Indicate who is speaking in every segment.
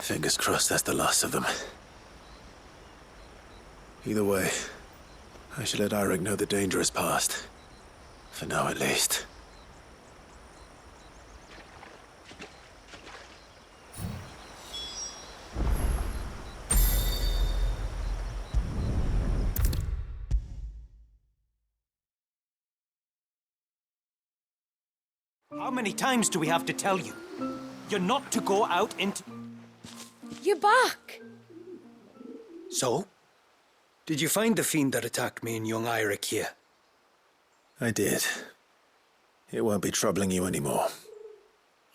Speaker 1: Fingers crossed that's the last of them. Either way, I should let Eirik know the danger is past. For now, at least.
Speaker 2: How many times do we have to tell you? You're not to go out into...
Speaker 3: You're back!
Speaker 4: So? Did you find the fiend that attacked me and young Eirik here?
Speaker 1: I did. It won't be troubling you anymore.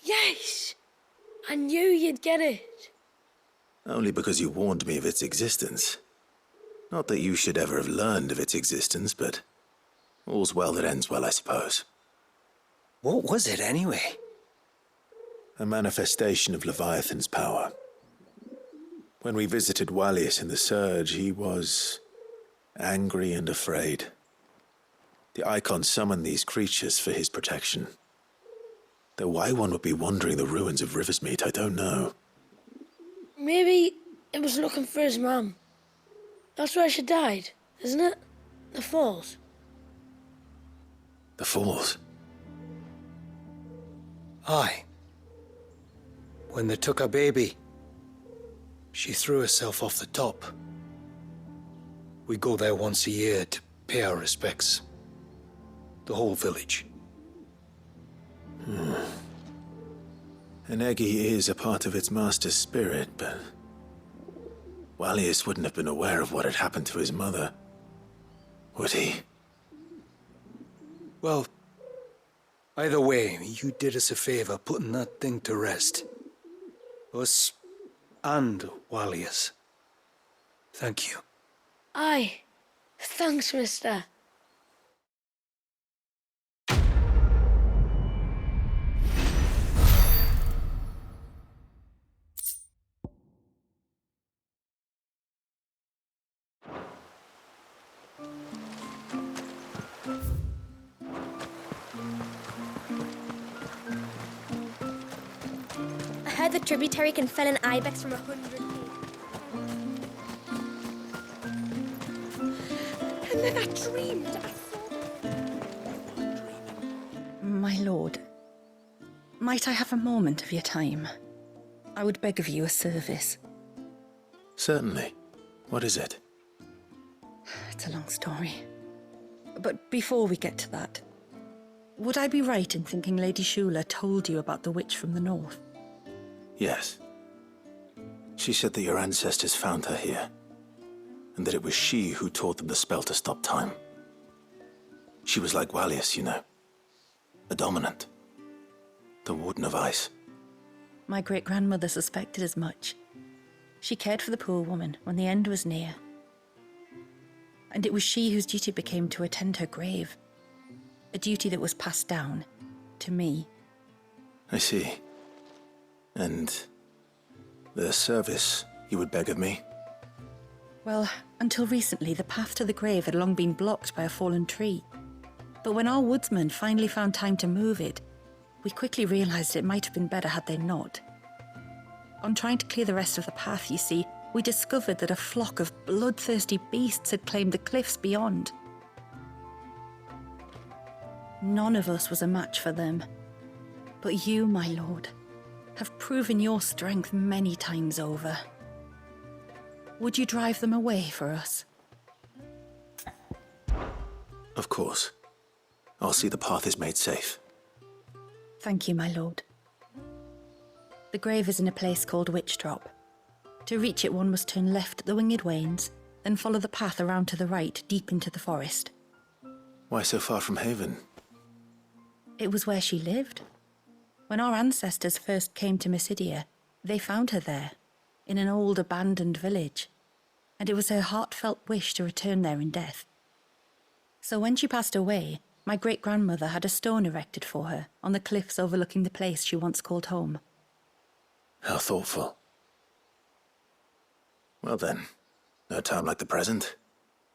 Speaker 3: Yes! I knew you'd get it.
Speaker 1: Only because you warned me of its existence. Not that you should ever have learned of its existence, but all's well that ends well, I suppose.
Speaker 4: What was it, anyway?
Speaker 1: A manifestation of Leviathan's power. When we visited Wallius in the Surge, he was angry and afraid. The Icon summoned these creatures for his protection. Though why one would be wandering the ruins of Riversmeet, I don't know.
Speaker 3: Maybe it was looking for his mum. That's where she died, isn't it? The Falls.
Speaker 1: The Falls?
Speaker 4: Aye. When they took her baby, she threw herself off the top. We go there once a year to pay our respects. The whole village.
Speaker 1: An Eggy is a part of its master's spirit, but Wallius wouldn't have been aware of what had happened to his mother, would he?
Speaker 4: Well, either way, you did us a favor putting that thing to rest. Us and Wallius. Thank you.
Speaker 3: Aye. Thanks, mister.
Speaker 5: I heard the tributary can fell an ibex from 100 feet. And then I dreamed.
Speaker 6: My lord, might I have a moment of your time? I would beg of you a service.
Speaker 1: Certainly. What is it?
Speaker 6: It's a long story. But before we get to that, would I be right in thinking Lady Shula told you about the witch from the north?
Speaker 1: Yes. She said that your ancestors found her here, and that it was she who taught them the spell to stop time. She was like Wallius, you know. A dominant. The Warden of Ice.
Speaker 6: My great-grandmother suspected as much. She cared for the poor woman when the end was near. And it was she whose duty became to attend her grave. A duty that was passed down to me.
Speaker 1: I see. And the service you would beg of me?
Speaker 6: Well, until recently, the path to the grave had long been blocked by a fallen tree. But when our woodsmen finally found time to move it, we quickly realized it might have been better had they not. On trying to clear the rest of the path, you see, we discovered that a flock of bloodthirsty beasts had claimed the cliffs beyond. None of us was a match for them. But you, my lord, have proven your strength many times over. Would you drive them away for us?
Speaker 1: Of course. I'll see the path is made safe.
Speaker 6: Thank you, my lord. The grave is in a place called Witch Drop. To reach it, one must turn left at the Winged Wains, then follow the path around to the right, deep into the forest.
Speaker 1: Why so far from Haven?
Speaker 6: It was where she lived. When our ancestors first came to Mysidia, they found her there, in an old abandoned village, and it was her heartfelt wish to return there in death. So when she passed away, my great-grandmother had a stone erected for her on the cliffs overlooking the place she once called home.
Speaker 1: How thoughtful. Well then, no time like the present.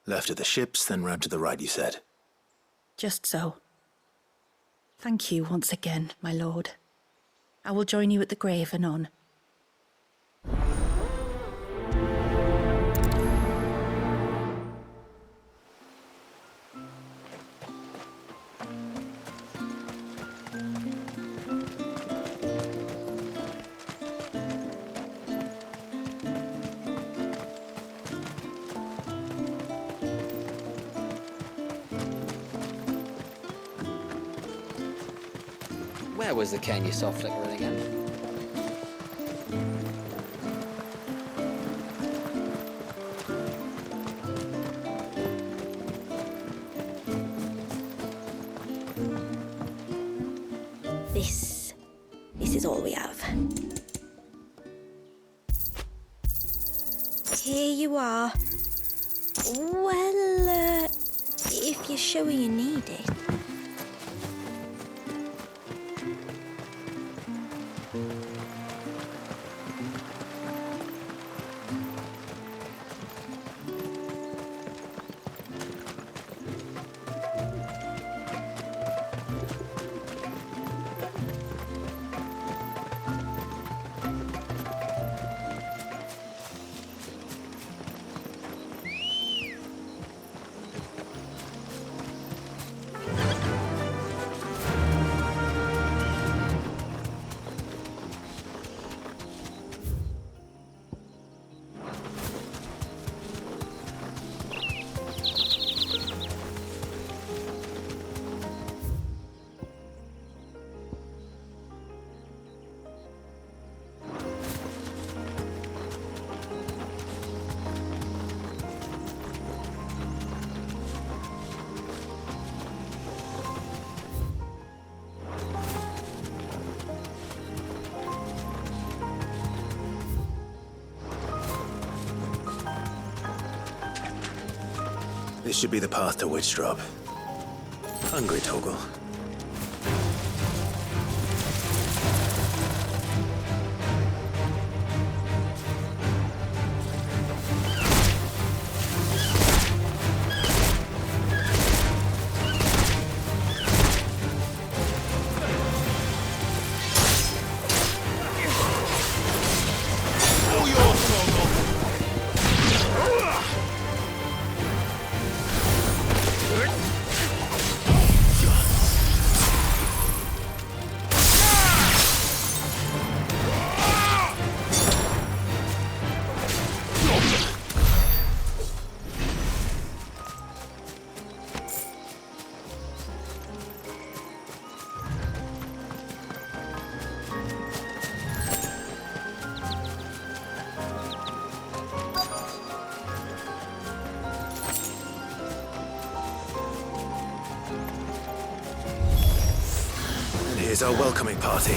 Speaker 1: Left at the ships, then round to the right, you said.
Speaker 6: Just so. Thank you once again, my lord. I will join you at the grave anon.
Speaker 7: Where was the cane you saw flickering again?
Speaker 5: This is all we have. Here you are. Well, if you're sure you need it.
Speaker 1: This should be the path to Witchdrop. Hungry, Toggle? Here's our welcoming party.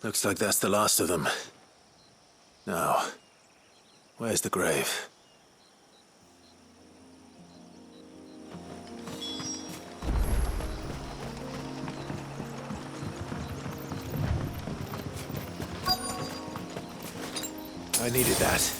Speaker 1: Looks like that's the last of them. Now, where's the grave? I needed that.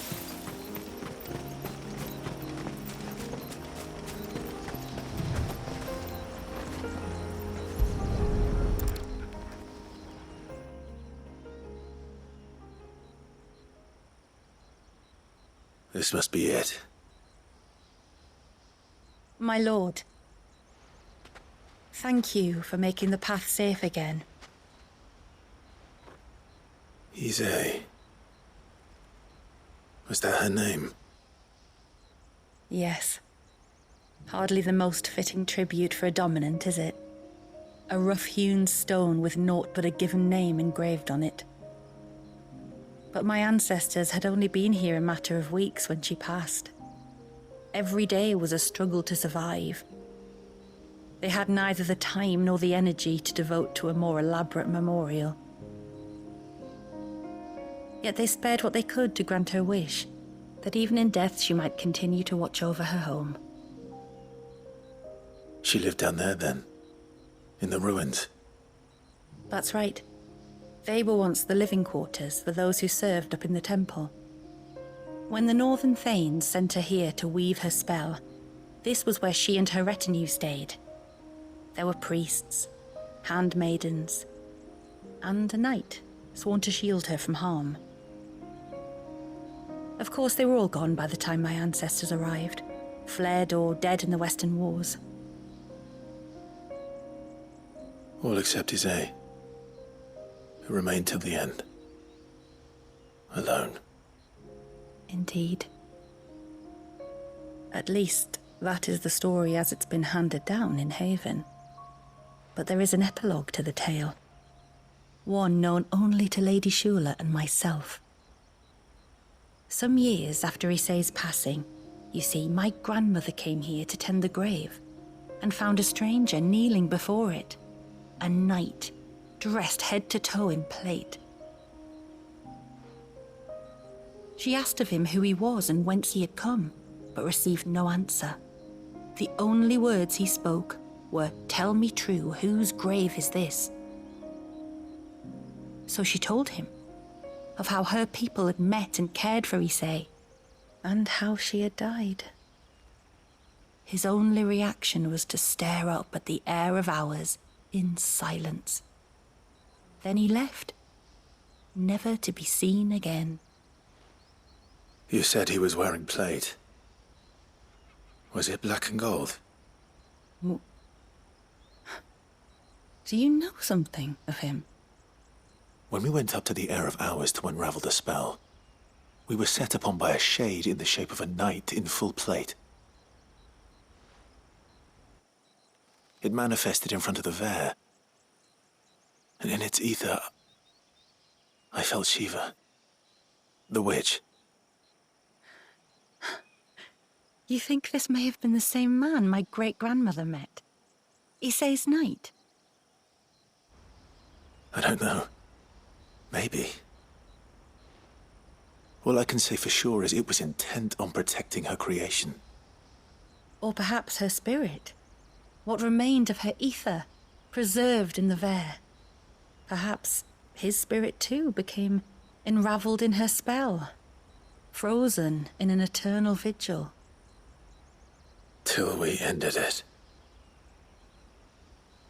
Speaker 1: This must be it.
Speaker 6: My lord, thank you for making the path safe again.
Speaker 1: Ise. Was that her name?
Speaker 6: Yes. Hardly the most fitting tribute for a dominant, is it? A rough-hewn stone with naught but a given name engraved on it. But my ancestors had only been here a matter of weeks when she passed. Every day was a struggle to survive. They had neither the time nor the energy to devote to a more elaborate memorial. Yet they spared what they could to grant her wish, that even in death she might continue to watch over her home.
Speaker 1: She lived down there then? In the ruins?
Speaker 6: That's right. They were once the living quarters for those who served up in the temple. When the Northern Thanes sent her here to weave her spell, this was where she and her retinue stayed. There were priests, handmaidens, and a knight sworn to shield her from harm. Of course, they were all gone by the time my ancestors arrived, fled or dead in the Western Wars.
Speaker 1: All except Ise, who remained till the end. Alone.
Speaker 6: Indeed. At least, that is the story as it's been handed down in Haven. But there is an epilogue to the tale. One known only to Lady Shula and myself. Some years after Ise's passing, you see, my grandmother came here to tend the grave and found a stranger kneeling before it. A knight, dressed head to toe in plate. She asked of him who he was and whence he had come, but received no answer. The only words he spoke were, "Tell me true, whose grave is this?" So she told him of how her people had met and cared for Ise, and how she had died. His only reaction was to stare up at the air of hours in silence. Then he left, never to be seen again.
Speaker 1: You said he was wearing plate. Was it black and gold?
Speaker 6: Do you know something of him?
Speaker 1: When we went up to the Air of Hours to unravel the spell, we were set upon by a shade in the shape of a knight in full plate. It manifested in front of the Vare, and in its ether, I felt Shiva, the witch.
Speaker 6: You think this may have been the same man my great-grandmother met? Ise's knight?
Speaker 1: I don't know. Maybe. All I can say for sure is it was intent on protecting her creation.
Speaker 6: Or perhaps her spirit? What remained of her ether, preserved in the Vare? Perhaps his spirit too became enraveled in her spell, frozen in an eternal vigil.
Speaker 1: Till we ended it.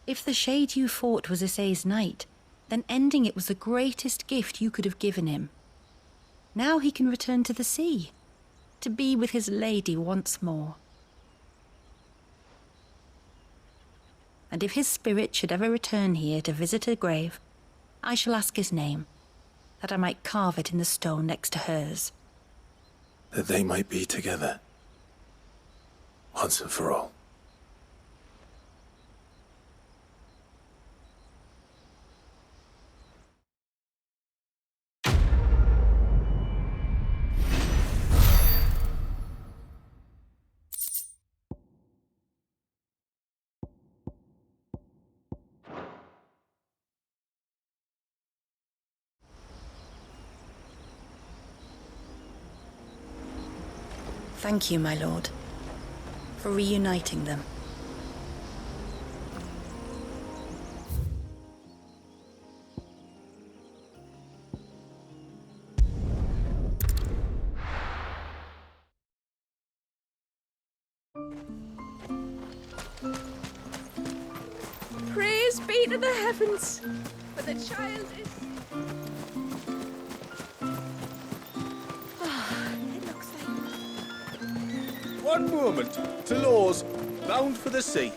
Speaker 6: If the shade you fought was Ise's knight, then ending it was the greatest gift you could have given him. Now he can return to the sea, to be with his lady once more. And if his spirit should ever return here to visit her grave, I shall ask his name, that I might carve it in the stone next to hers.
Speaker 1: That they might be together. Once and for all.
Speaker 6: Thank you, my lord, for reuniting them.
Speaker 8: Praise be to the heavens, for the child is...
Speaker 5: It looks like...
Speaker 9: One moment. To Laws, bound for the sea.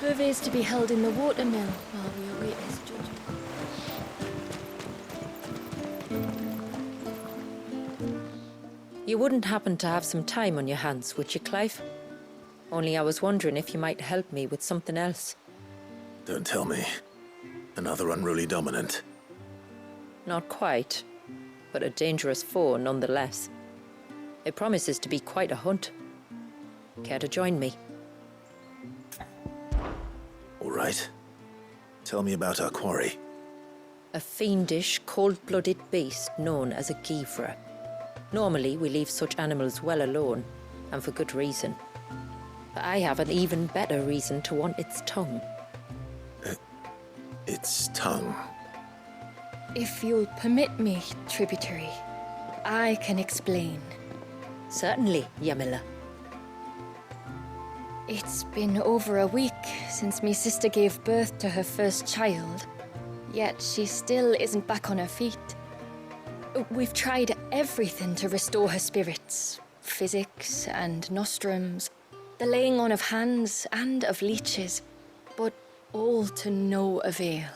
Speaker 8: Herve is to be held in the watermill while we await his judgment.
Speaker 10: You wouldn't happen to have some time on your hands, would you, Clive? Only I was wondering if you might help me with something else.
Speaker 1: Don't tell me. Another unruly dominant.
Speaker 10: Not quite, but a dangerous foe nonetheless. It promises to be quite a hunt. Care to join me?
Speaker 1: All right. Tell me about our quarry.
Speaker 10: A fiendish, cold-blooded beast known as a Givra. Normally, we leave such animals well alone, and for good reason. But I have an even better reason to want its tongue.
Speaker 1: Its tongue.
Speaker 8: If you'll permit me, tributary, I can explain.
Speaker 10: Certainly, Yamila.
Speaker 8: It's been over a week since me sister gave birth to her first child, yet she still isn't back on her feet. We've tried everything to restore her spirits. Physics and nostrums, the laying on of hands and of leeches, but all to no avail.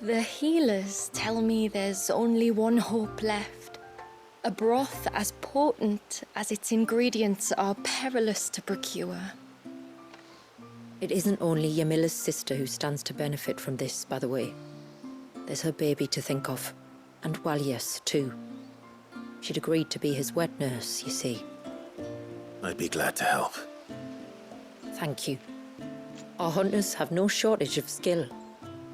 Speaker 8: The healers tell me there's only one hope left. A broth as potent as its ingredients are perilous to procure.
Speaker 10: It isn't only Yamila's sister who stands to benefit from this, by the way. There's her baby to think of. And Walias, too. She'd agreed to be his wet nurse, you see.
Speaker 1: I'd be glad to help.
Speaker 10: Thank you. Our hunters have no shortage of skill,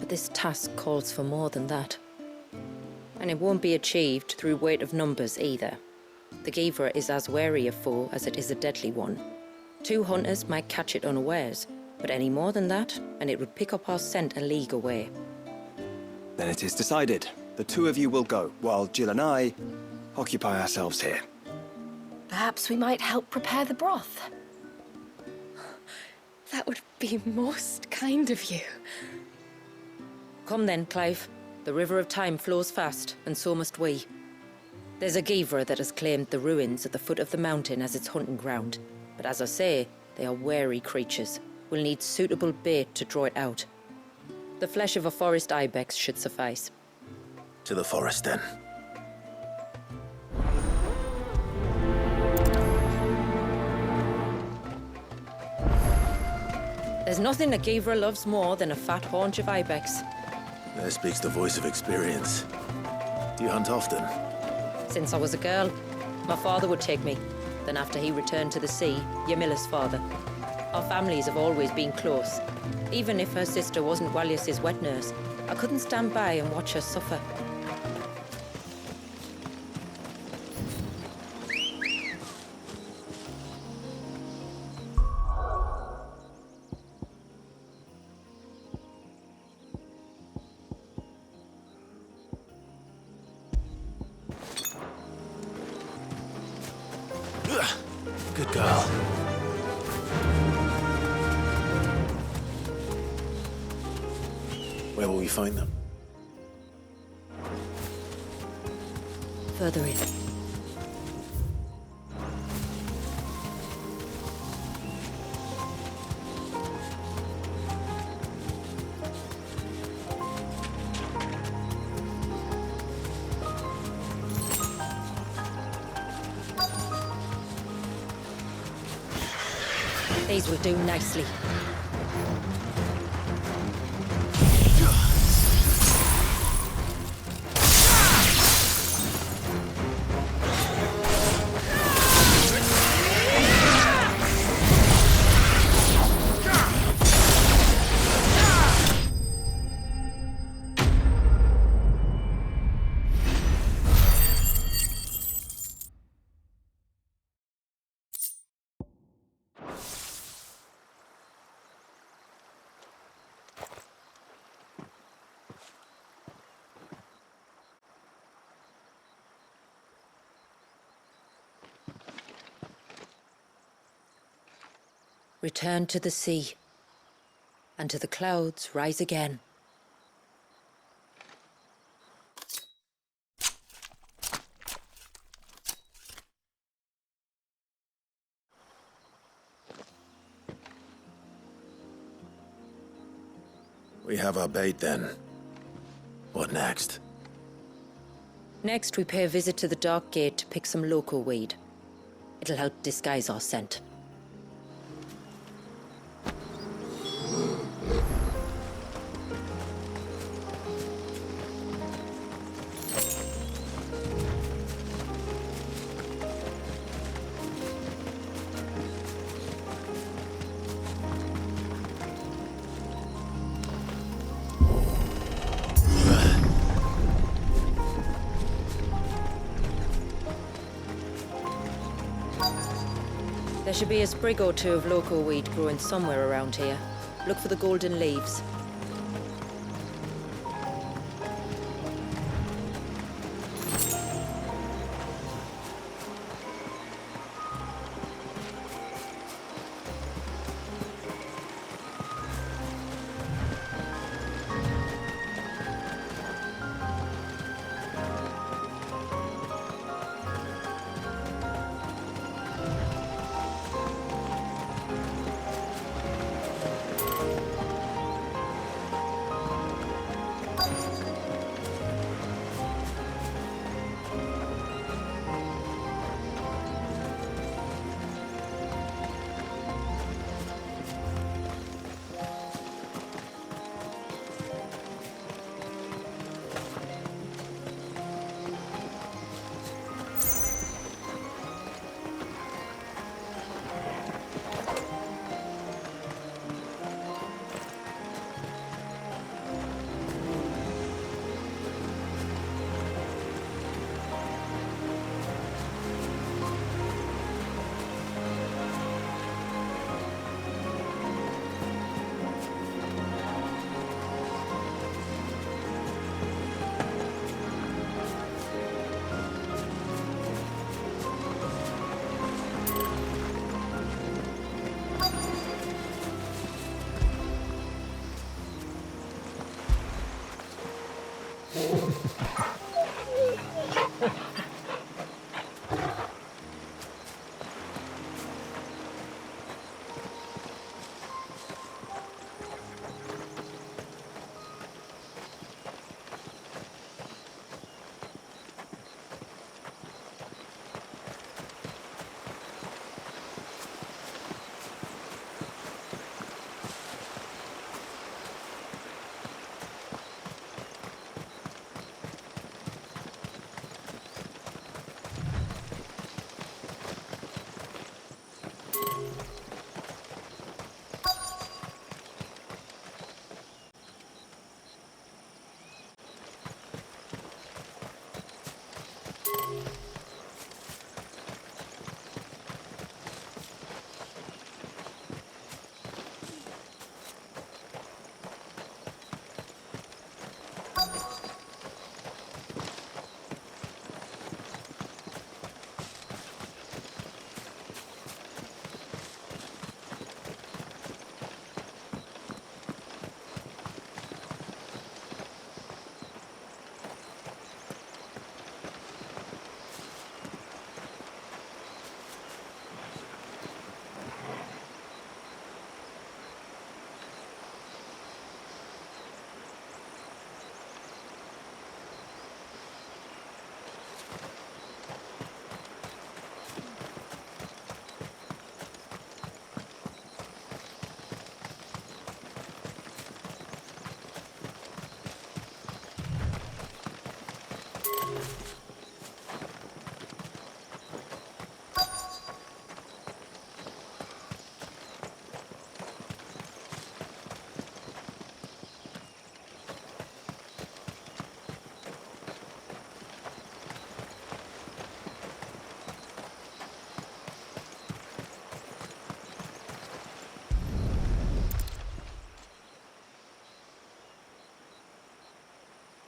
Speaker 10: but this task calls for more than that. And it won't be achieved through weight of numbers either. The Givra is as wary a foe as it is a deadly one. 2 hunters might catch it unawares, but any more than that, and it would pick up our scent a league away.
Speaker 11: Then it is decided. The 2 of you will go, while Jill and I occupy ourselves here.
Speaker 8: Perhaps we might help prepare the broth. That would be most kind of you.
Speaker 10: Come then, Clive. The river of time flows fast, and so must we. There's a Givra that has claimed the ruins at the foot of the mountain as its hunting ground. But as I say, they are wary creatures. We'll need suitable bait to draw it out. The flesh of a forest ibex should suffice.
Speaker 1: To the forest, then.
Speaker 10: There's nothing a Givra loves more than a fat haunch of ibex.
Speaker 1: There speaks the voice of experience. Do you hunt often?
Speaker 10: Since I was a girl, my father would take me. Then after he returned to the sea, Yamila's father. Our families have always been close. Even if her sister wasn't Walias's wet nurse, I couldn't stand by and watch her suffer.
Speaker 1: Good girl. Where will we find them?
Speaker 10: Further in. These will do nicely. Return to the sea, and to the clouds rise again.
Speaker 1: We have our bait then. What next?
Speaker 10: Next, we pay a visit to the Dark Gate to pick some local weed. It'll help disguise our scent. There should be a sprig or two of local weed growing somewhere around here. Look for the golden leaves.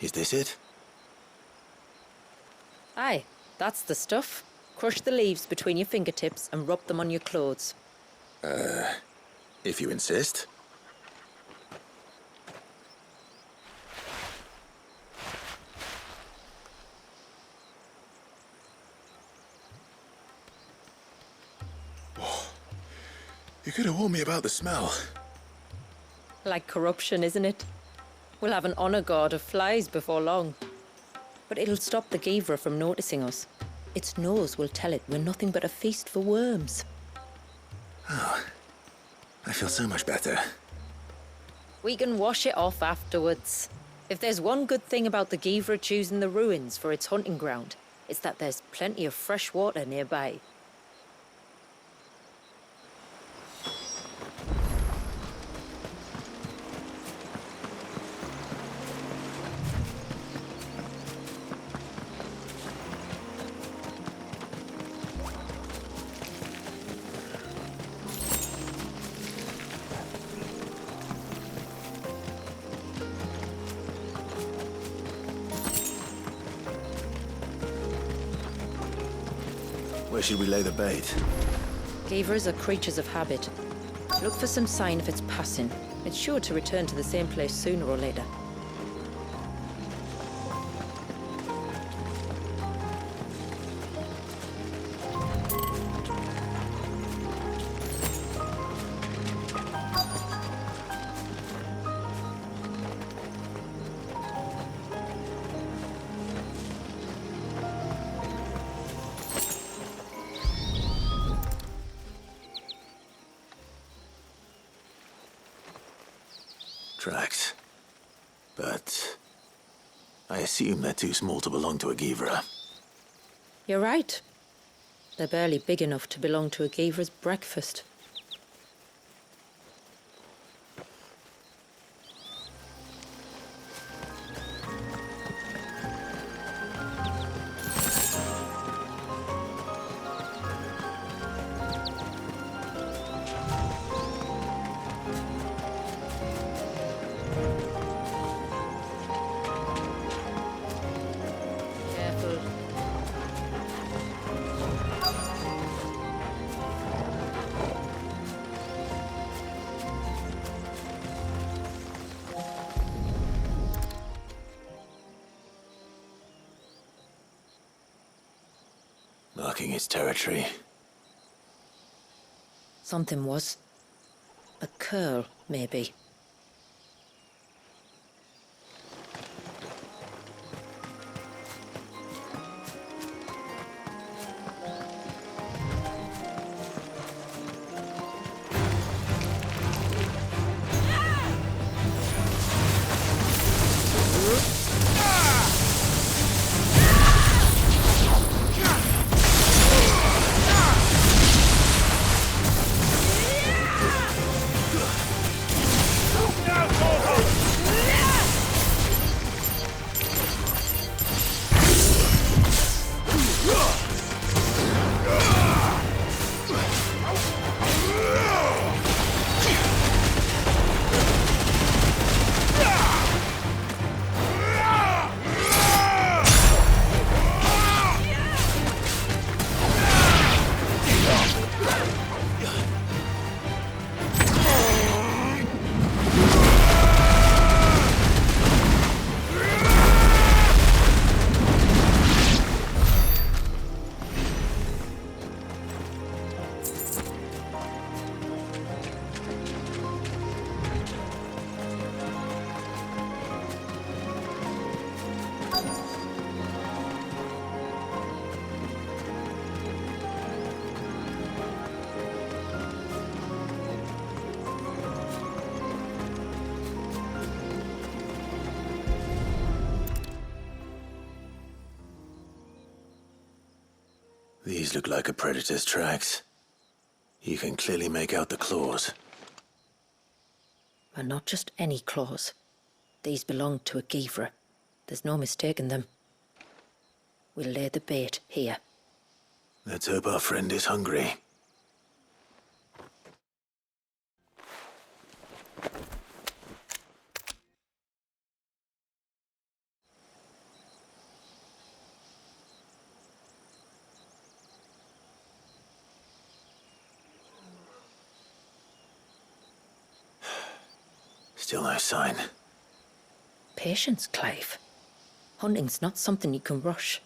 Speaker 1: Is this it?
Speaker 10: Aye, that's the stuff. Crush the leaves between your fingertips and rub them on your clothes.
Speaker 1: If you insist. You could have warned me about the smell.
Speaker 10: Like corruption, isn't it? We'll have an honor guard of flies before long. But it'll stop the Givra from noticing us. Its nose will tell it we're nothing but a feast for worms.
Speaker 1: Oh, I feel so much better.
Speaker 10: We can wash it off afterwards. If there's one good thing about the Givra choosing the ruins for its hunting ground, it's that there's plenty of fresh water nearby.
Speaker 1: Where should we lay the bait?
Speaker 10: Givras are creatures of habit. Look for some sign of its passing. It's sure to return to the same place sooner or later.
Speaker 1: Tracks. But I assume they're too small to belong to a Givra.
Speaker 10: You're right. They're barely big enough to belong to a Givra's breakfast. Careful.
Speaker 1: Marking its territory.
Speaker 10: Something was. A curl, maybe.
Speaker 1: These look like a predator's tracks. You can clearly make out the claws.
Speaker 10: And not just any claws. These belong to a Givra. There's no mistaking them. We'll lay the bait here.
Speaker 1: Let's hope our friend is hungry. Still no sign.
Speaker 10: Patience, Clive. Hunting's not something you can rush.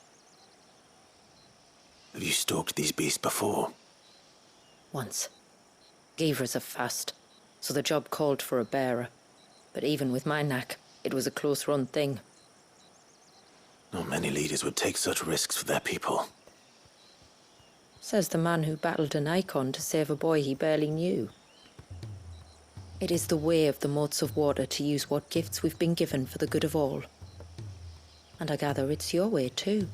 Speaker 1: Have you stalked these beasts before?
Speaker 10: Once. Geevers are fast, so the job called for a bearer. But even with my knack, it was a close-run thing.
Speaker 1: Not many leaders would take such risks for their people.
Speaker 10: Says the man who battled an icon to save a boy he barely knew. It is the way of the moats of water to use what gifts we've been given for the good of all. And I gather it's your way too.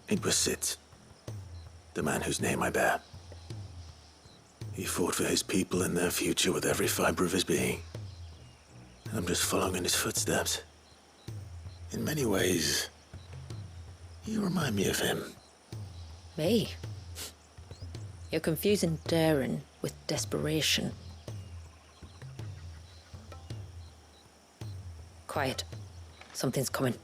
Speaker 1: It was Sid, the man whose name I bear. He fought for his people and their future with every fiber of his being. And I'm just following in his footsteps. In many ways, you remind me of him.
Speaker 10: Me? You're confusing daring with desperation. Quiet. Something's coming.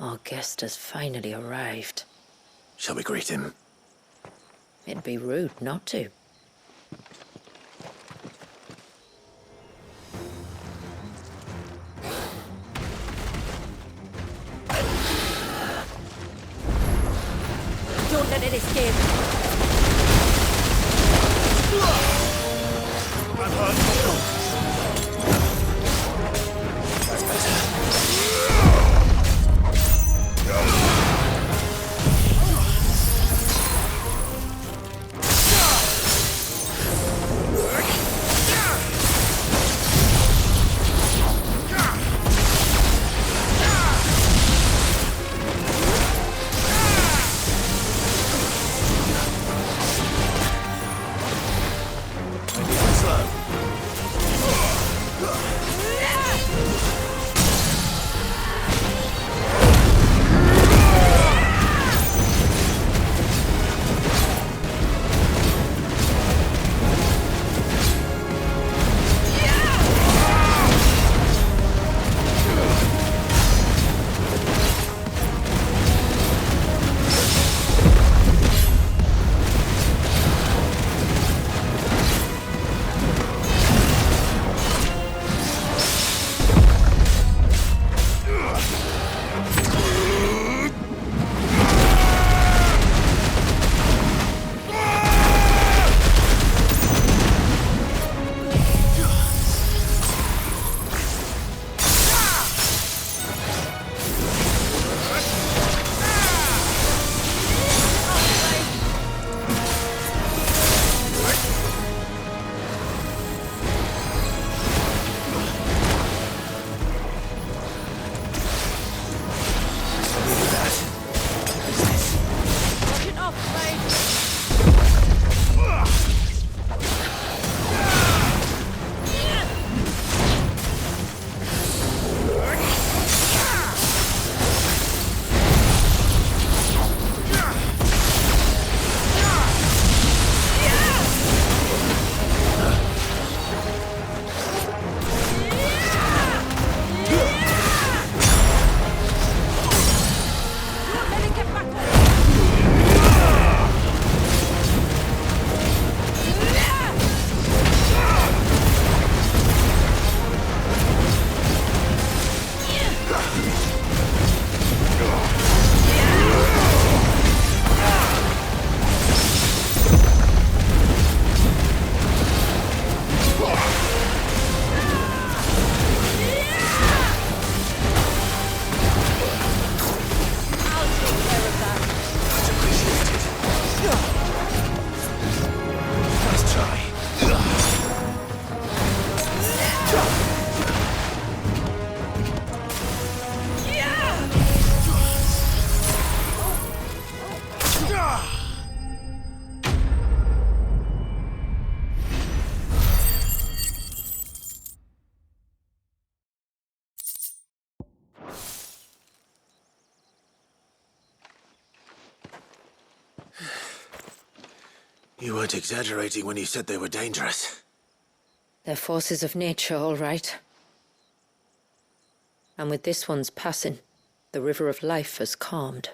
Speaker 10: Our guest has finally arrived.
Speaker 1: Shall we greet him?
Speaker 10: It'd be rude not to. Don't let it escape.
Speaker 1: I'm hurt. That's better. You weren't exaggerating when you said they were dangerous.
Speaker 10: They're forces of nature, all right. And with this one's passing, the river of life has calmed.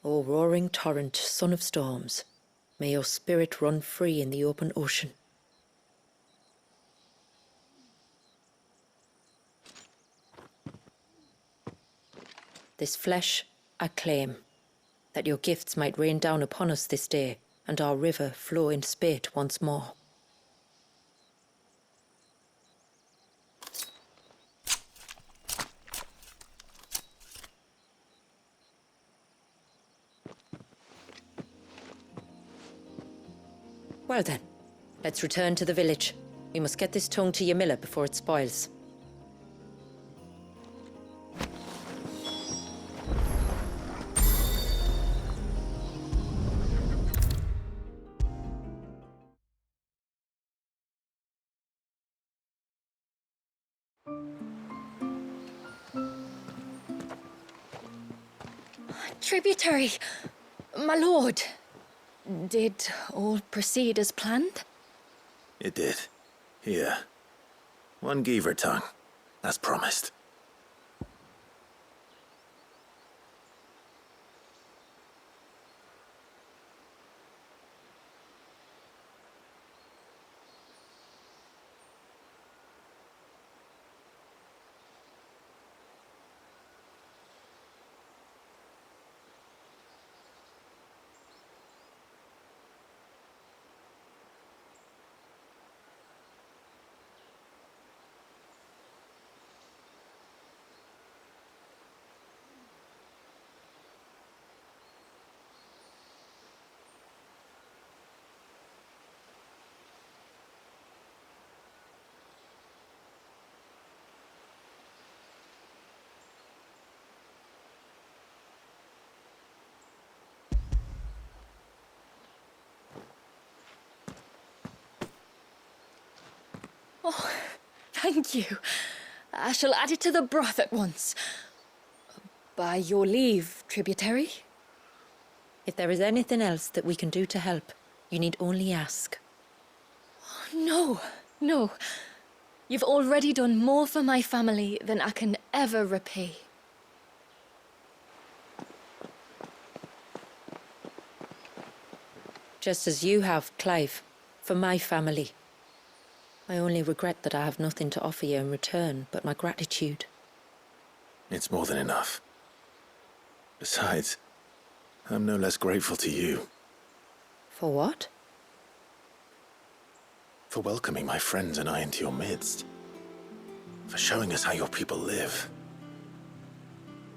Speaker 10: O roaring torrent, son of storms, may your spirit run free in the open ocean. This flesh I claim, that your gifts might rain down upon us this day, and our river flow in spate once more. Well then, let's return to the village. We must get this tongue to Yamila before it spoils.
Speaker 8: Tributary, my lord. Did all proceed as planned?
Speaker 1: It did. Here. One Geaver tongue, as promised.
Speaker 8: Oh, thank you. I shall add it to the broth at once. By your leave, tributary.
Speaker 10: If there is anything else that we can do to help, you need only ask.
Speaker 8: No, no. You've already done more for my family than I can ever repay.
Speaker 10: Just as you have, Clive, for my family. I only regret that I have nothing to offer you in return but my gratitude.
Speaker 1: It's more than enough. Besides, I'm no less grateful to you.
Speaker 10: For what?
Speaker 1: For welcoming my friends and I into your midst. For showing us how your people live.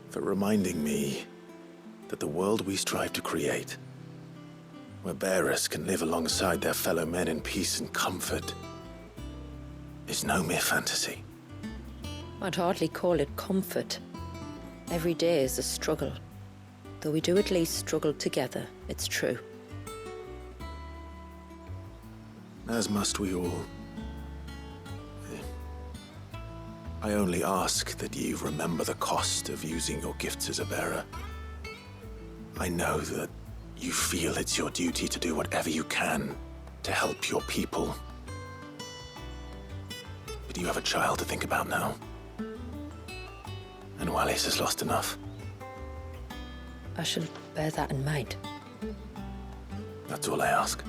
Speaker 1: For reminding me that the world we strive to create, where bearers can live alongside their fellow men in peace and comfort, is no mere fantasy.
Speaker 10: I'd hardly call it comfort. Every day is a struggle. Though we do at least struggle together, it's true.
Speaker 1: As must we all. I only ask that you remember the cost of using your gifts as a bearer. I know that you feel it's your duty to do whatever you can to help your people. But you have a child to think about now. And Wallis has lost enough.
Speaker 10: I shall bear that in mind.
Speaker 1: That's all I ask.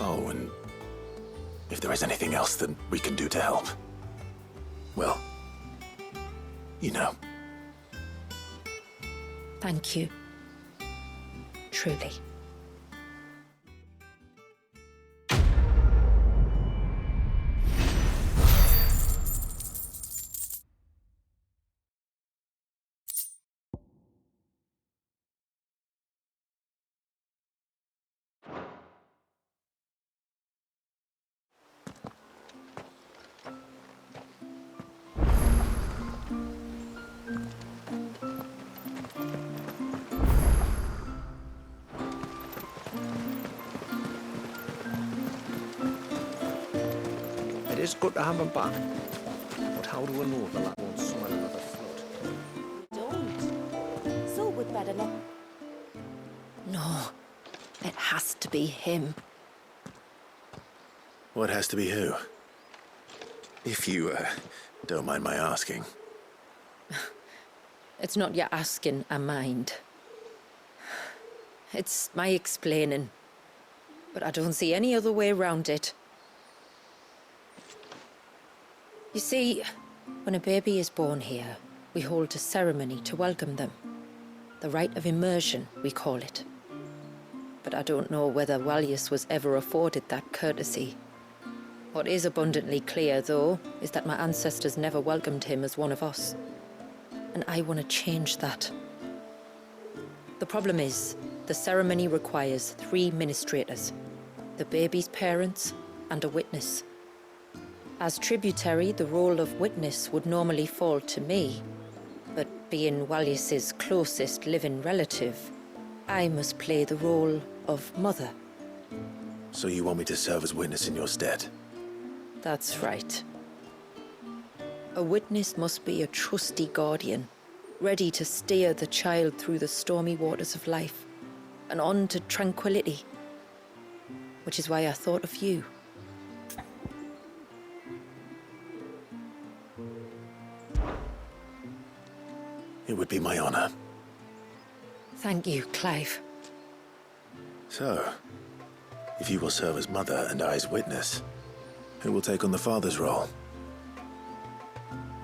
Speaker 1: Oh, and if there is anything else that we can do to help, well, you know.
Speaker 10: Thank you. Truly.
Speaker 12: It is good to have him back, but how do we know the lad won't summon another flood?
Speaker 5: Don't.
Speaker 10: be him.
Speaker 1: What has to be who? If you, don't mind my asking.
Speaker 10: It's not your asking I mind. It's my explaining. But I don't see any other way around it. You see, when a baby is born here, we hold a ceremony to welcome them. The rite of immersion, we call it. But I don't know whether Walius was ever afforded that courtesy. What is abundantly clear, though, is that my ancestors never welcomed him as one of us. And I want to change that. The problem is, the ceremony requires 3 ministrators, the baby's parents and a witness. As tributary, the role of witness would normally fall to me, but being Walius's closest living relative, I must play the role of mother.
Speaker 1: So you want me to serve as witness in your stead?
Speaker 10: That's right. A witness must be a trusty guardian, ready to steer the child through the stormy waters of life and on to tranquility. Which is why I thought of you.
Speaker 1: It would be my honor.
Speaker 10: Thank you, Clive.
Speaker 1: So, if you will serve as mother and I as witness, who will take on the father's role?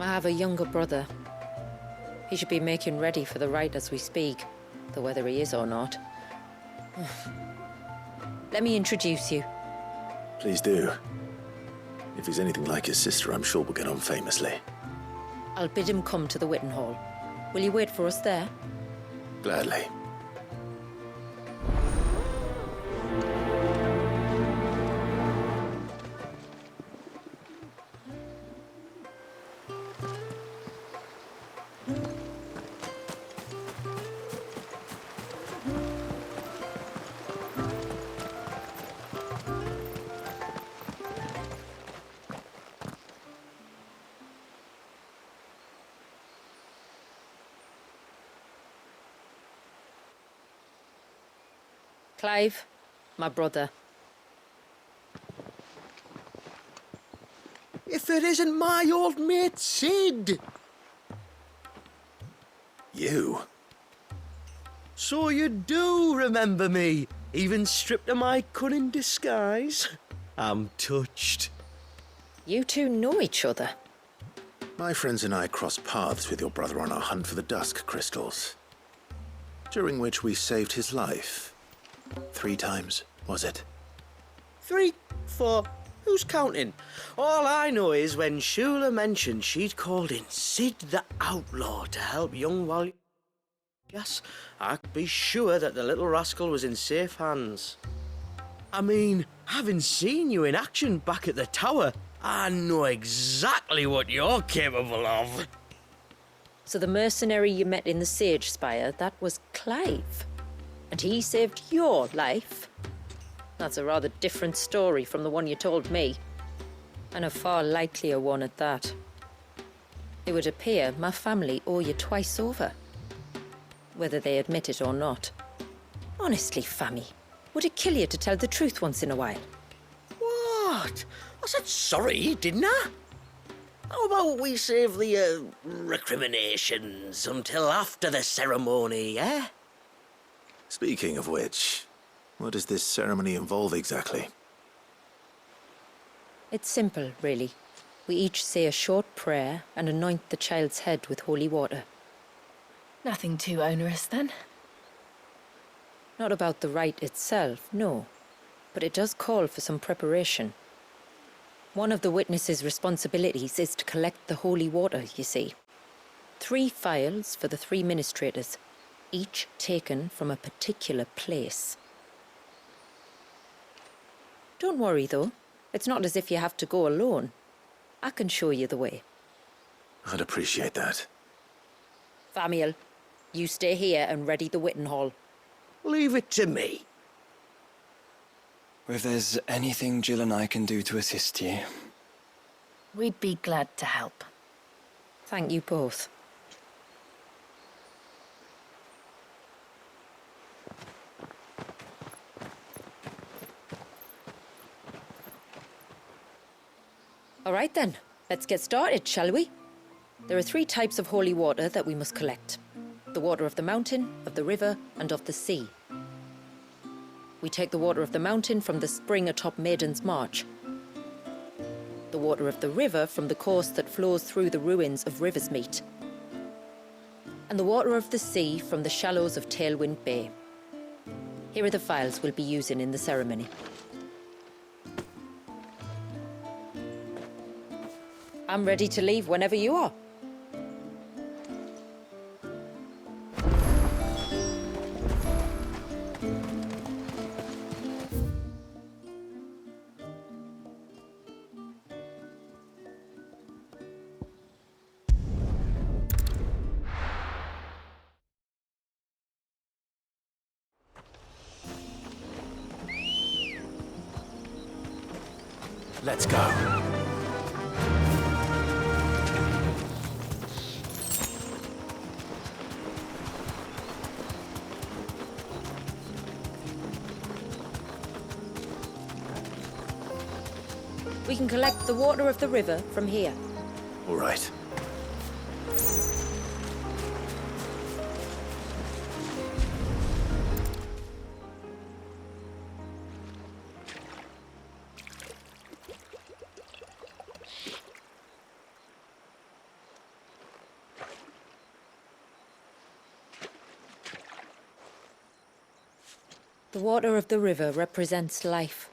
Speaker 10: I have a younger brother. He should be making ready for the rite as we speak, though whether he is or not. Let me introduce you.
Speaker 1: Please do. If he's anything like his sister, I'm sure we'll get on famously.
Speaker 10: I'll bid him come to the Witten Hall. Will you wait for us there?
Speaker 1: Gladly.
Speaker 10: Clive, my brother.
Speaker 12: If it isn't my old mate Sid!
Speaker 1: You?
Speaker 12: So you do remember me, even stripped of my cunning disguise? I'm touched.
Speaker 10: You two know each other.
Speaker 1: My friends and I crossed paths with your brother on our hunt for the dusk crystals, during which we saved his life. 3 times, was it?
Speaker 12: 3, 4, who's counting? All I know is when Shula mentioned she'd called in Sid the Outlaw to help young Wally. Yes, I could be sure that the little rascal was in safe hands. I mean, having seen you in action back at the tower, I know exactly what you're capable of.
Speaker 10: So the mercenary you met in the Sage Spire, that was Clive. And he saved your life? That's a rather different story from the one you told me. And a far likelier one at that. It would appear my family owe you twice over. Whether they admit it or not. Honestly, Fammy, would it kill you to tell the truth once in a while?
Speaker 12: What? I said sorry, didn't I? How about we save the, recriminations until after the ceremony, eh?
Speaker 1: Speaking of which, what does this ceremony involve exactly?
Speaker 10: It's simple, really. We each say a short prayer and anoint the child's head with holy water.
Speaker 5: Nothing too onerous, then?
Speaker 10: Not about the rite itself, no. But it does call for some preparation. One of the witness's responsibilities is to collect the holy water, you see. 3 phials for the 3 ministrators, each taken from a particular place. Don't worry, though. It's not as if you have to go alone. I can show you the way.
Speaker 1: I'd appreciate that.
Speaker 10: Famiel, you stay here and ready the Witten Hall.
Speaker 12: Leave it to me.
Speaker 11: If there's anything Jill and I can do to assist you.
Speaker 5: We'd be glad to help.
Speaker 10: Thank you both. All right then, let's get started, shall we? There are 3 types of holy water that we must collect. The water of the mountain, of the river, and of the sea. We take the water of the mountain from the spring atop Maiden's March. The water of the river from the course that flows through the ruins of Riversmeet. And the water of the sea from the shallows of Tailwind Bay. Here are the files we'll be using in the ceremony. I'm ready to leave whenever you are.
Speaker 1: Let's go.
Speaker 10: We can collect the water of the river from here.
Speaker 1: All right.
Speaker 10: The water of the river represents life.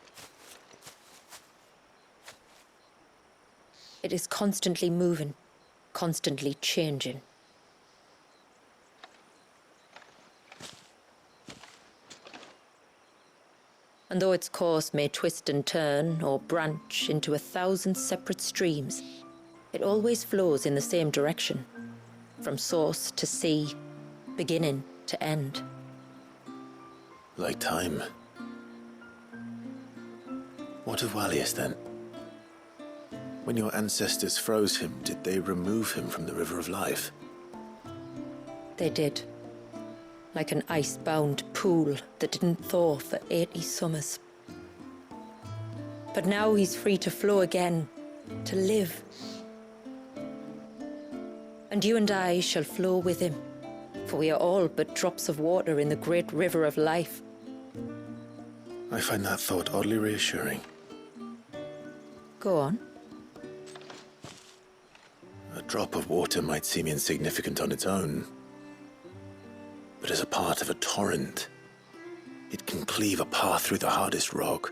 Speaker 10: It is constantly moving, constantly changing. And though its course may twist and turn or branch into 1,000 separate streams, it always flows in the same direction, from source to sea, beginning to end.
Speaker 1: Like time. What of Wallius then? When your ancestors froze him, did they remove him from the River of Life?
Speaker 10: They did. Like an ice-bound pool that didn't thaw for 80 summers. But now he's free to flow again, to live. And you and I shall flow with him, for we are all but drops of water in the great river of life.
Speaker 1: I find that thought oddly reassuring.
Speaker 10: Go on.
Speaker 1: A drop of water might seem insignificant on its own, but as a part of a torrent, it can cleave a path through the hardest rock.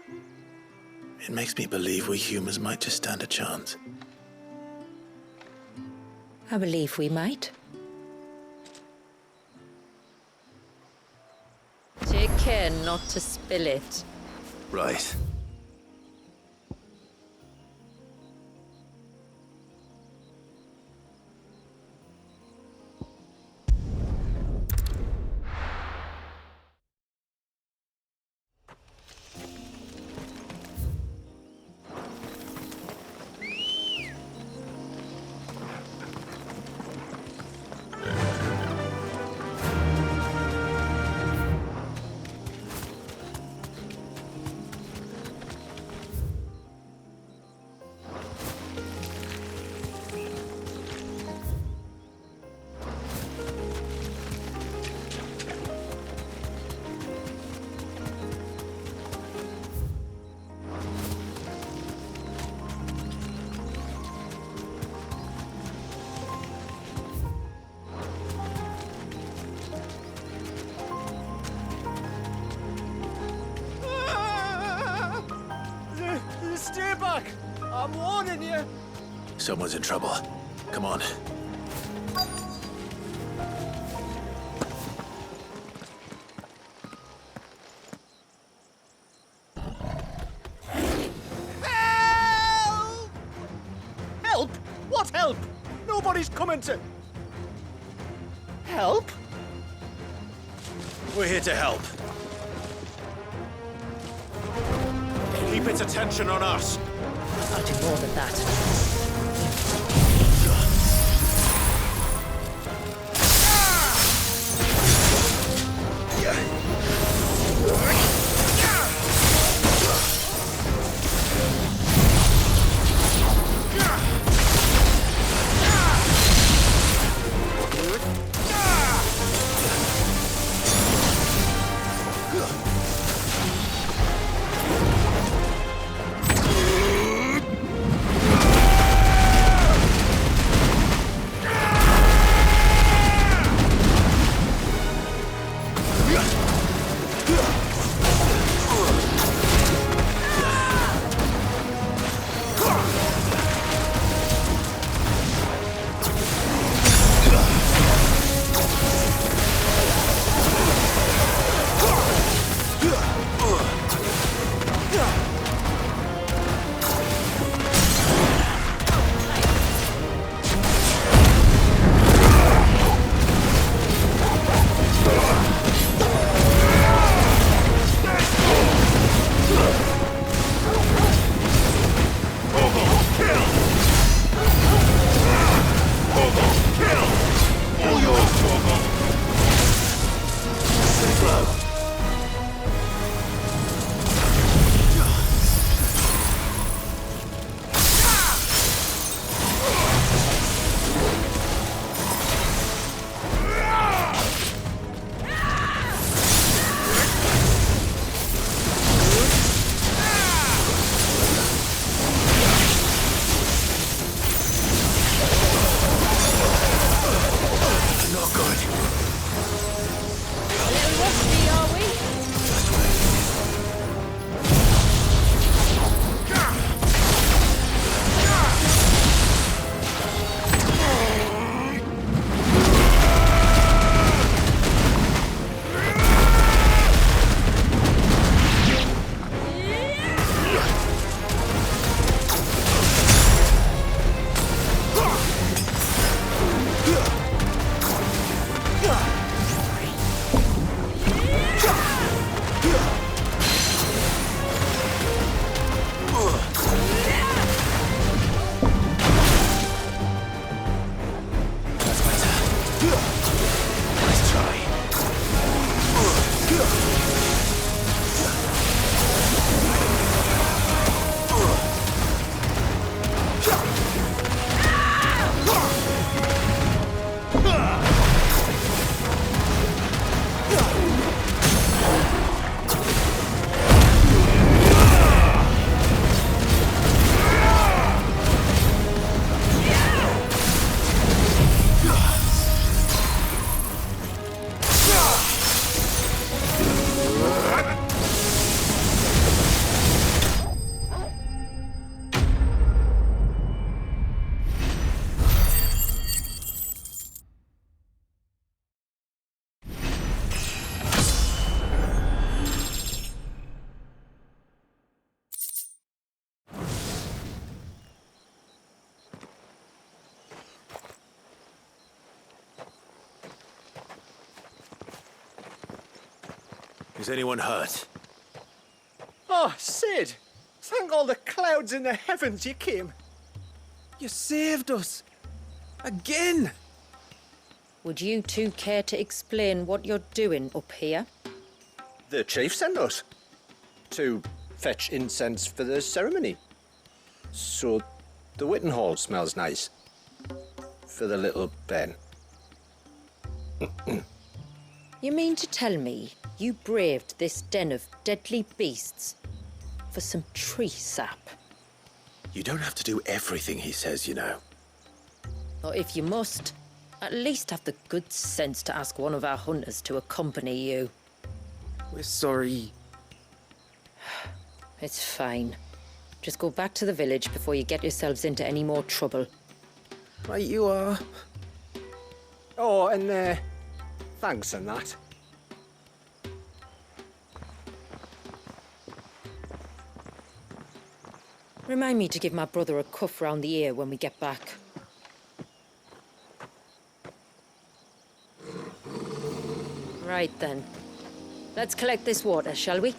Speaker 1: It makes me believe we humans might just stand a chance.
Speaker 10: I believe we might. Take care not to spill it.
Speaker 1: Right.
Speaker 9: Stay back! I'm warning you!
Speaker 1: Someone's in trouble. Come on.
Speaker 9: Help! Help? What help? Nobody's coming to... Help?
Speaker 1: We're here to help. Keep its attention on us.
Speaker 10: I'll do more than that.
Speaker 1: Is anyone hurt?
Speaker 9: Oh, Sid! Thank all the clouds in the heavens you came. You saved us. Again!
Speaker 10: Would you two care to explain what you're doing up here?
Speaker 9: The chief sent us to fetch incense for the ceremony. So the Witten Hall smells nice. For the little Ben.
Speaker 10: You mean to tell me you braved this den of deadly beasts for some tree sap?
Speaker 1: You don't have to do everything he says, you know.
Speaker 10: Or if you must, at least have the good sense to ask one of our hunters to accompany you.
Speaker 9: We're sorry.
Speaker 10: It's fine. Just go back to the village before you get yourselves into any more trouble.
Speaker 9: Right you are. Oh, and thanks and that.
Speaker 10: Remind me to give my brother a cuff round the ear when we get back. Right then. Let's collect this water, shall we?